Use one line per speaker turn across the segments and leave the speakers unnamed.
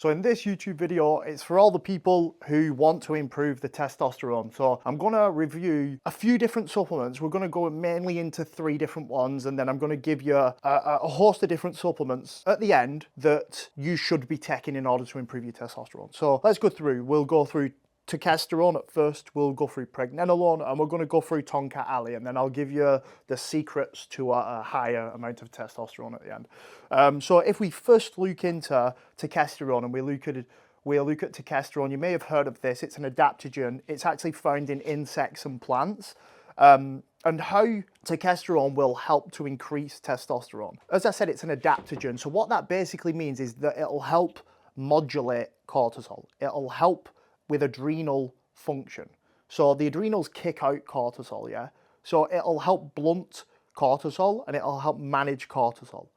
So in this YouTube video, it's for all the people who want to improve the testosterone. So I'm going to review a few different supplements. We're going to go mainly into 3 different ones, and then I'm going to give you a host of different supplements at the end that you should be taking in order to improve your testosterone. So let's go through. We'll go through Turkesterone at first, we'll go through Pregnenolone, and we're going to go through Tongkat Ali, and then I'll give you the secrets to a higher amount of testosterone at the end. So if we first look into Turkesterone and we look at Turkesterone, you may have heard of this. It's an adaptogen. It's actually found in insects and plants. And how Turkesterone will help to increase testosterone. As I said, it's an adaptogen. So what that basically means is that it'll help modulate cortisol. It'll help with adrenal function. So the adrenals kick out cortisol, yeah? So it'll help blunt cortisol and it'll help manage cortisol.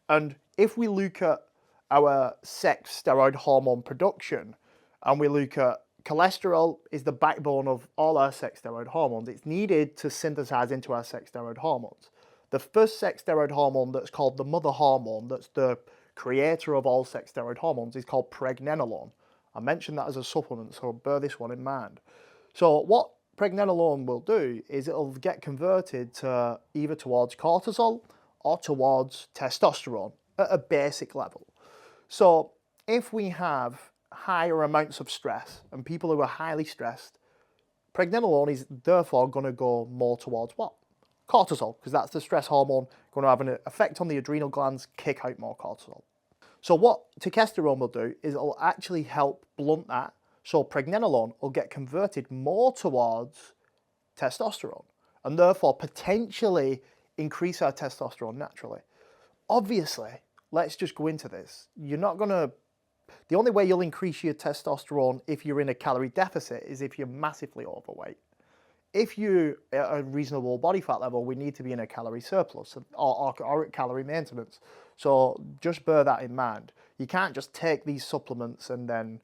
And if we look at our sex steroid hormone production and we look at cholesterol is the backbone of all our sex steroid hormones. It's needed to synthesize into our sex steroid hormones. The first sex steroid hormone that's called the mother hormone, that's the creator of all sex steroid hormones, is called Pregnenolone. I mentioned that as a supplement, so bear this one in mind. So what Pregnenolone will do is it'll get converted to either towards cortisol or towards testosterone at a basic level. So if we have higher amounts of stress and people who are highly stressed, Pregnenolone is therefore going to go more towards what? Cortisol, because that's the stress hormone going to have an effect on the adrenal glands, kick out more cortisol. So what Turkesterone will do is it'll actually help blunt that. So Pregnenolone will get converted more towards testosterone and therefore potentially increase our testosterone naturally. Obviously, let's just go into this. The only way you'll increase your testosterone if you're in a calorie deficit is if you're massively overweight. If you're at a reasonable body fat level, we need to be in a calorie surplus or at calorie maintenance. So just bear that in mind. You can't just take these supplements and then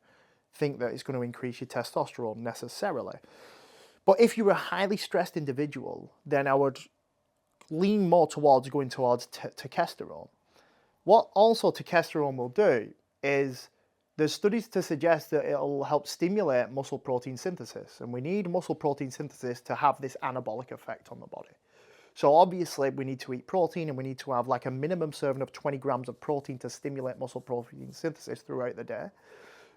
think that it's going to increase your testosterone necessarily. But if you're a highly stressed individual, then I would lean more towards going towards Turkesterone. What also Turkesterone will do is there's studies to suggest that it'll help stimulate muscle protein synthesis, and we need muscle protein synthesis to have this anabolic effect on the body. So obviously we need to eat protein, and we need to have like a minimum serving of 20 grams of protein to stimulate muscle protein synthesis throughout the day.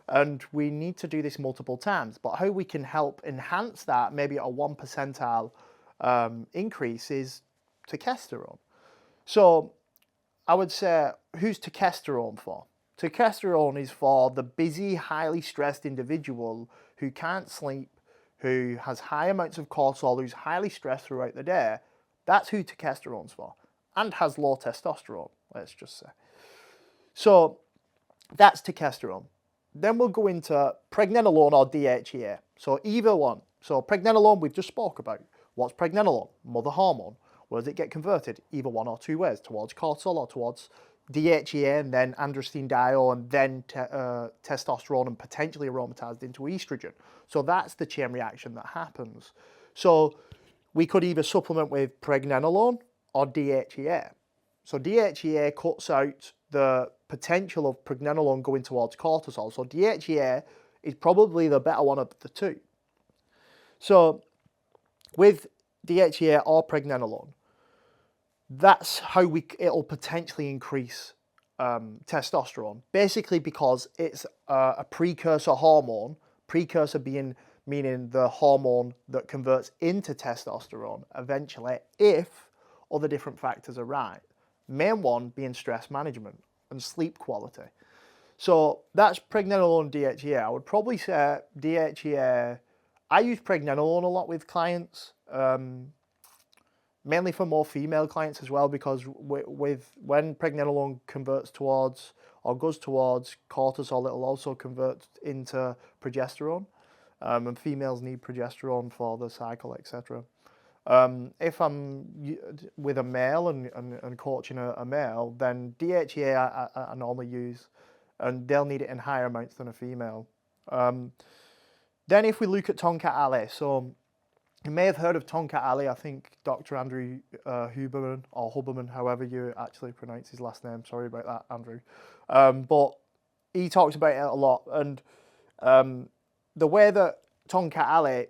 And we need to do this multiple times. But how we can help enhance that, maybe at a 1 percentile increase, is Turkesterone. So I would say, who's Turkesterone for? Turkesterone is for the busy, highly stressed individual who can't sleep, who has high amounts of cortisol, who's highly stressed throughout the day. That's who Turkesterone's for, and has low testosterone, let's just say. So that's Turkesterone. Then we'll go into Pregnenolone or DHEA. So either one. So Pregnenolone we've just spoke about. What's Pregnenolone? Mother hormone. Where does it get converted? Either one or two ways, towards cortisol or towards DHEA, and then androstenedione, and then testosterone, and potentially aromatized into estrogen. So that's the chain reaction that happens. So we could either supplement with Pregnenolone or DHEA. So DHEA cuts out the potential of Pregnenolone going towards cortisol. So DHEA is probably the better one of the two. So with DHEA or Pregnenolone, that's how it'll potentially increase testosterone. Basically because it's a precursor hormone, precursor meaning the hormone that converts into testosterone eventually if other different factors are right. Main one being stress management and sleep quality. So that's Pregnenolone and DHEA. I would probably say DHEA, I use Pregnenolone a lot with clients, mainly for more female clients as well, because when Pregnenolone converts towards or goes towards cortisol, it'll also convert into progesterone, and females need progesterone for the cycle, etc. If I'm with a male and coaching a male, then DHEA I normally use, and they'll need it in higher amounts than a female. Then if we look at Tongkat Ali, so you may have heard of Tongkat Ali. I think Dr. Andrew Huberman, or Huberman, however you actually pronounce his last name. Sorry about that, Andrew. But he talks about it a lot. And the way that Tongkat Ali,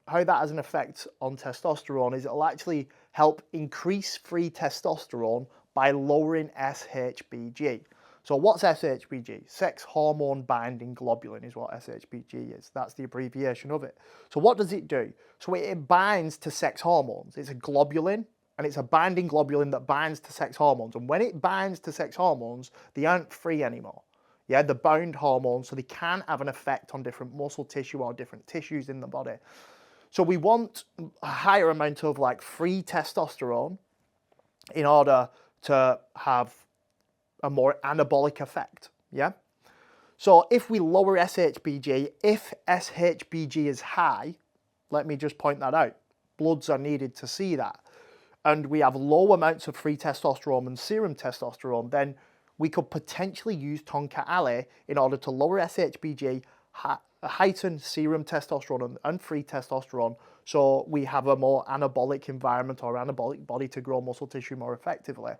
how that has an effect on testosterone is it'll actually help increase free testosterone by lowering SHBG. So what's SHBG? Sex hormone binding globulin is what SHBG is. That's the abbreviation of it. So what does it do? So it binds to sex hormones. It's a globulin, and it's a binding globulin that binds to sex hormones. And when it binds to sex hormones, they aren't free anymore. Yeah, they're bound hormones, so they can have an effect on different muscle tissue or different tissues in the body. So we want a higher amount of like free testosterone in order to have a more anabolic effect, yeah? So if we lower SHBG, if SHBG is high, let me just point that out, bloods are needed to see that, and we have low amounts of free testosterone and serum testosterone, then we could potentially use Tongkat Ali in order to lower SHBG, heighten serum testosterone and free testosterone, so we have a more anabolic environment or anabolic body to grow muscle tissue more effectively.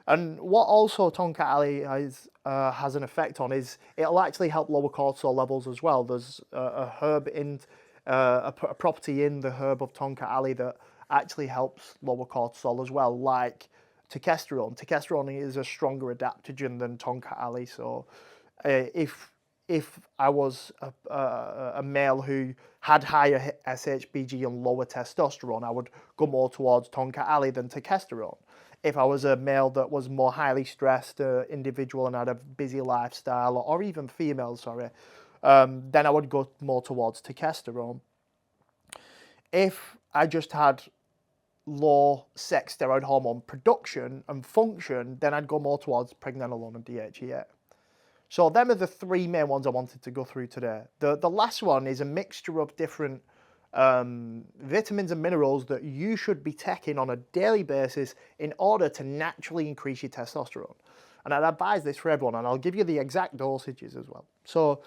And what also Tongkat Ali has an effect on is it'll actually help lower cortisol levels as well. There's a herb in, a property in the herb of Tongkat Ali that actually helps lower cortisol as well, like Turkesterone. Turkesterone is a stronger adaptogen than Tongkat Ali. So if I was a male who had higher SHBG and lower testosterone, I would go more towards Tongkat Ali than Turkesterone. If I was a male that was more highly stressed individual and had a busy lifestyle, or even female, sorry, then I would go more towards Turkesterone. If I just had low sex steroid hormone production and function, then I'd go more towards Pregnenolone and DHEA. So them are the three main ones I wanted to go through today. The last one is a mixture of different vitamins and minerals that you should be taking on a daily basis in order to naturally increase your testosterone. And I'd advise this for everyone, and I'll give you the exact dosages as well. So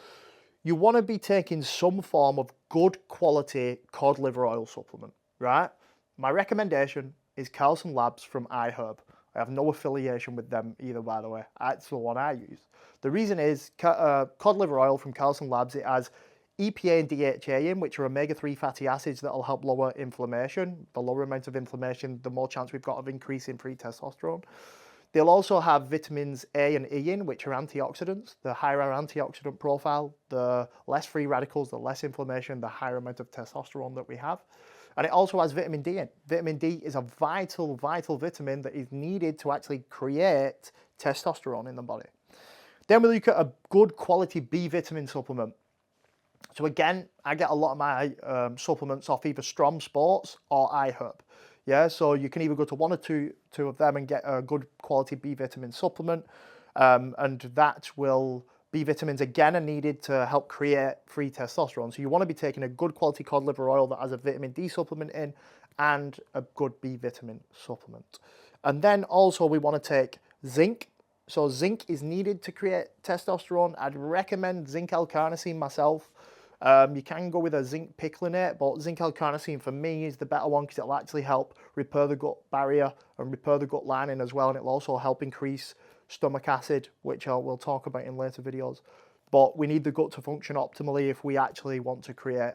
you want to be taking some form of good quality cod liver oil supplement, right? My recommendation is Carlson Labs from iHerb. I have no affiliation with them either, by the way. That's the one I use. The reason is cod liver oil from Carlson Labs, it has EPA and DHA in, which are omega-3 fatty acids that will help lower inflammation. The lower amount of inflammation, the more chance we've got of increasing free testosterone. They'll also have vitamins A and E in, which are antioxidants. The higher our antioxidant profile, the less free radicals, the less inflammation, the higher amount of testosterone that we have. And it also has vitamin D in. Vitamin D is a vital, vital vitamin that is needed to actually create testosterone in the body. Then we look at a good quality B vitamin supplement. So again, I get a lot of my supplements off either Strom Sports or iHerb. Yeah, so you can either go to one or two of them and get a good quality B vitamin supplement, and that will, B vitamins again are needed to help create free testosterone. So you want to be taking a good quality cod liver oil that has a vitamin D supplement in and a good B vitamin supplement. And then also we want to take zinc. So zinc is needed to create testosterone. I'd recommend zinc L-carnosine myself. You can go with a zinc picolinate, but zinc L-carnosine for me is the better one because it'll actually help repair the gut barrier and repair the gut lining as well, and it'll also help increase stomach acid, which we'll talk about in later videos. But we need the gut to function optimally if we actually want to create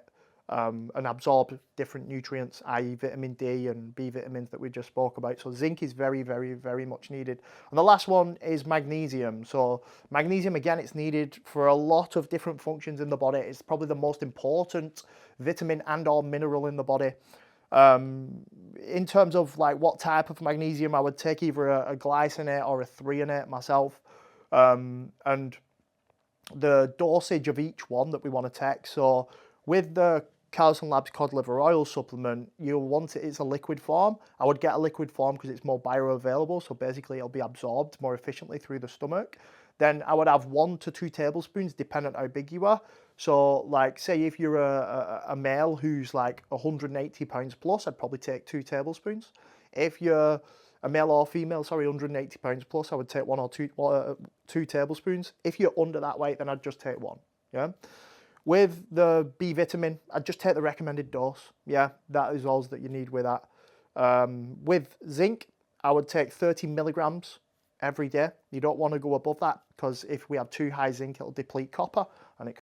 and absorb different nutrients, i.e. vitamin D and B vitamins that we just spoke about. So zinc is very, very, very much needed. And the last one is magnesium. So magnesium, again, it's needed for a lot of different functions in the body. It's probably the most important vitamin and or mineral in the body. In terms of like what type of magnesium, I would take either a glycinate or a threonate myself. And the dosage of each one that we want to take. So with the Carlson Labs cod liver oil supplement, you'll want it, it's a liquid form. I would get a liquid form because it's more bioavailable, so basically it'll be absorbed more efficiently through the stomach. Then I would have 1 to 2 tablespoons, depending on how big you are. So like, say if you're a male who's like 180 pounds plus, I'd probably take 2 tablespoons. If you're a male or female, 180 pounds plus, I would take 1 or 2 tablespoons. If you're under that weight, then I'd just take 1, yeah? With the B vitamin, I'd just take the recommended dose. Yeah, that is all that you need with that. With zinc, I would take 30 milligrams every day. You don't want to go above that, because if we have too high zinc, it'll deplete copper and it